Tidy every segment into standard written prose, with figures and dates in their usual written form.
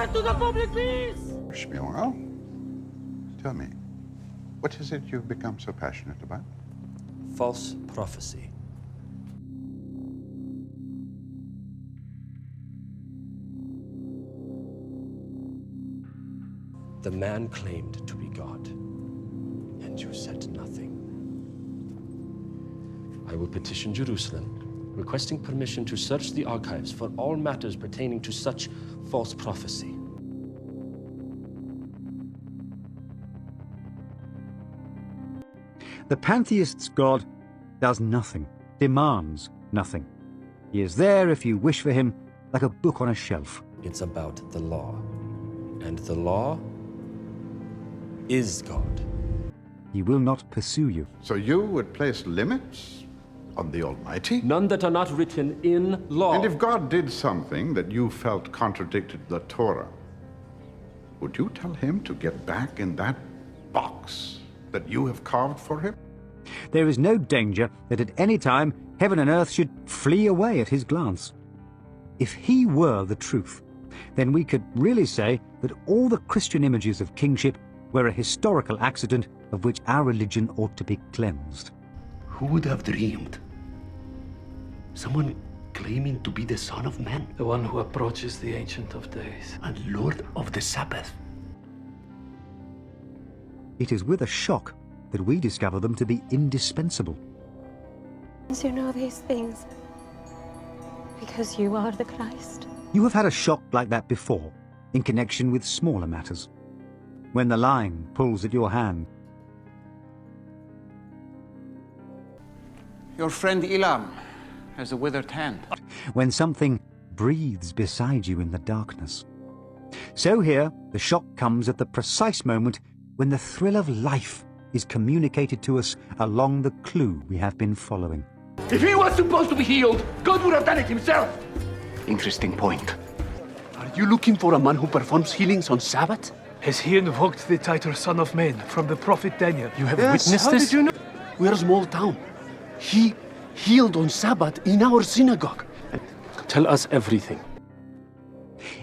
threat to the public peace! Shmuel, tell me, what is it you've become so passionate about? False prophecy. The man claimed to be God, and you said nothing. I will petition Jerusalem, requesting permission to search the archives for all matters pertaining to such false prophecy. The pantheist's God does nothing, demands nothing. He is there if you wish for him, like a book on a shelf. It's about the law, and the law is God. He will not pursue you. So you would place limits on the Almighty? None that are not written in law. And if God did something that you felt contradicted the Torah, would you tell him to get back in that box that you have carved for him? There is no danger that at any time heaven and earth should flee away at his glance. If he were the truth, then we could really say that all the Christian images of kingship were a historical accident of which our religion ought to be cleansed. Who would have dreamed? Someone claiming to be the Son of Man. The one who approaches the Ancient of Days. And Lord of the Sabbath. It is with a shock that we discover them to be indispensable. You know these things because you are the Christ. You have had a shock like that before, in connection with smaller matters. When the line pulls at your hand. Your friend Elam has a withered hand. When something breathes beside you in the darkness. So here, the shock comes at the precise moment when the thrill of life is communicated to us along the clue we have been following. If he was supposed to be healed, God would have done it himself. Interesting point. Are you looking for a man who performs healings on Sabbath? Has he invoked the title Son of Man from the prophet Daniel? You have witnessed this? Did you know? We're a small town. He healed on Sabbath in our synagogue. Tell us everything.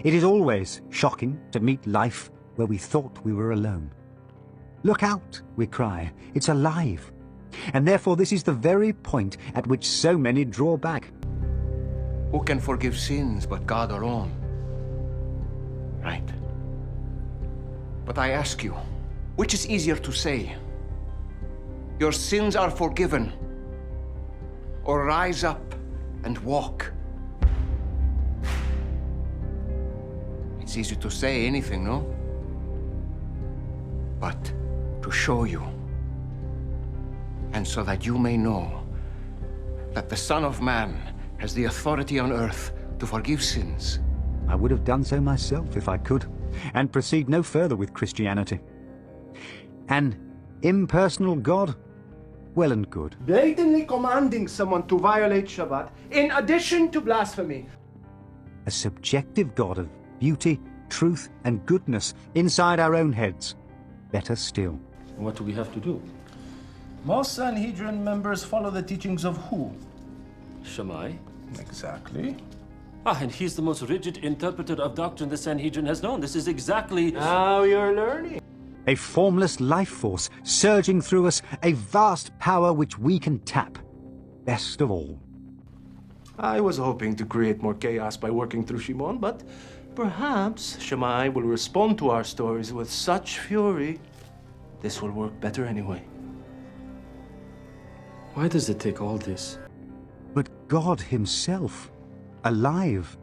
It is always shocking to meet life where we thought we were alone. Look out, we cry, it's alive. And therefore this is the very point at which so many draw back. Who can forgive sins but God alone? Right. But I ask you, which is easier to say? Your sins are forgiven, or rise up and walk? It's easy to say anything, no? But to show you, and so that you may know that the Son of Man has the authority on earth to forgive sins. I would have done so myself if I could, and proceed no further with Christianity. An impersonal God? Well and good. Blatantly commanding someone to violate Shabbat, in addition to blasphemy. A subjective God of beauty, truth, and goodness inside our own heads. Better still. What do we have to do? Most Sanhedrin members follow the teachings of who? Shammai. Exactly. And he's the most rigid interpreter of doctrine the Sanhedrin has known. This is exactly... Now you're learning. A formless life force surging through us, a vast power which we can tap. Best of all. I was hoping to create more chaos by working through Shimon, but perhaps Shammai will respond to our stories with such fury, this will work better anyway. Why does it take all this? But God himself, alive,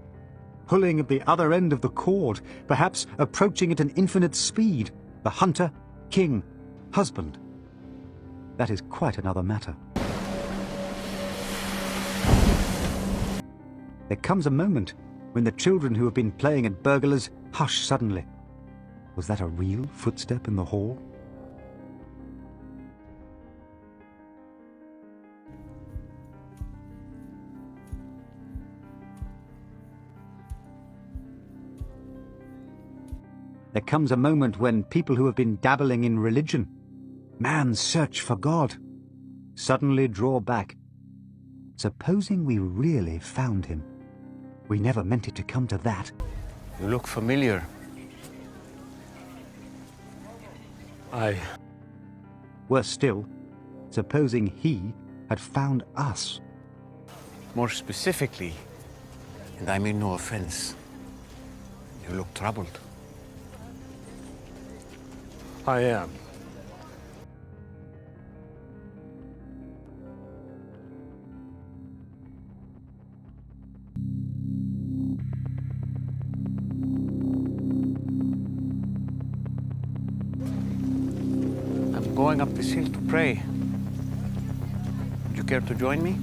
pulling at the other end of the cord, perhaps approaching at an infinite speed, the hunter, king, husband. That is quite another matter. There comes a moment when the children who have been playing at burglars hush suddenly. Was that a real footstep in the hall? There comes a moment when people who have been dabbling in religion, man's search for God, suddenly draw back. Supposing we really found him. We never meant it to come to that. You look familiar. Worse still, supposing he had found us. More specifically, and I mean no offense, you look troubled. I am. I'm going up this hill to pray. Would you care to join me?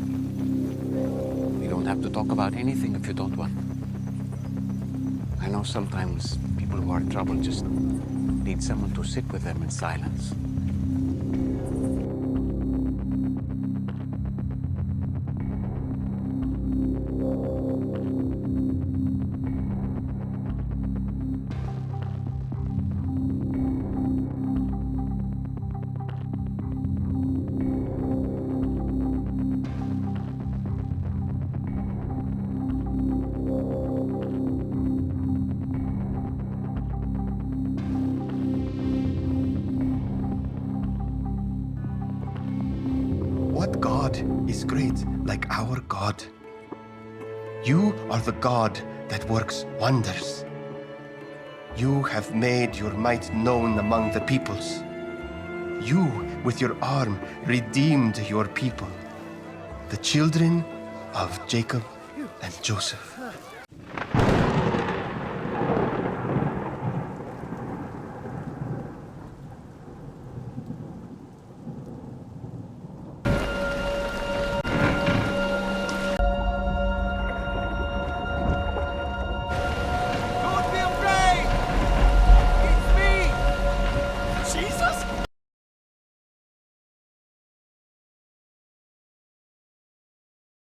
We don't have to talk about anything if you don't want. I know sometimes people who are in trouble just need someone to sit with them in silence. What God is great like our God? You are the God that works wonders. You have made your might known among the peoples. You, with your arm, redeemed your people, the children of Jacob and Joseph.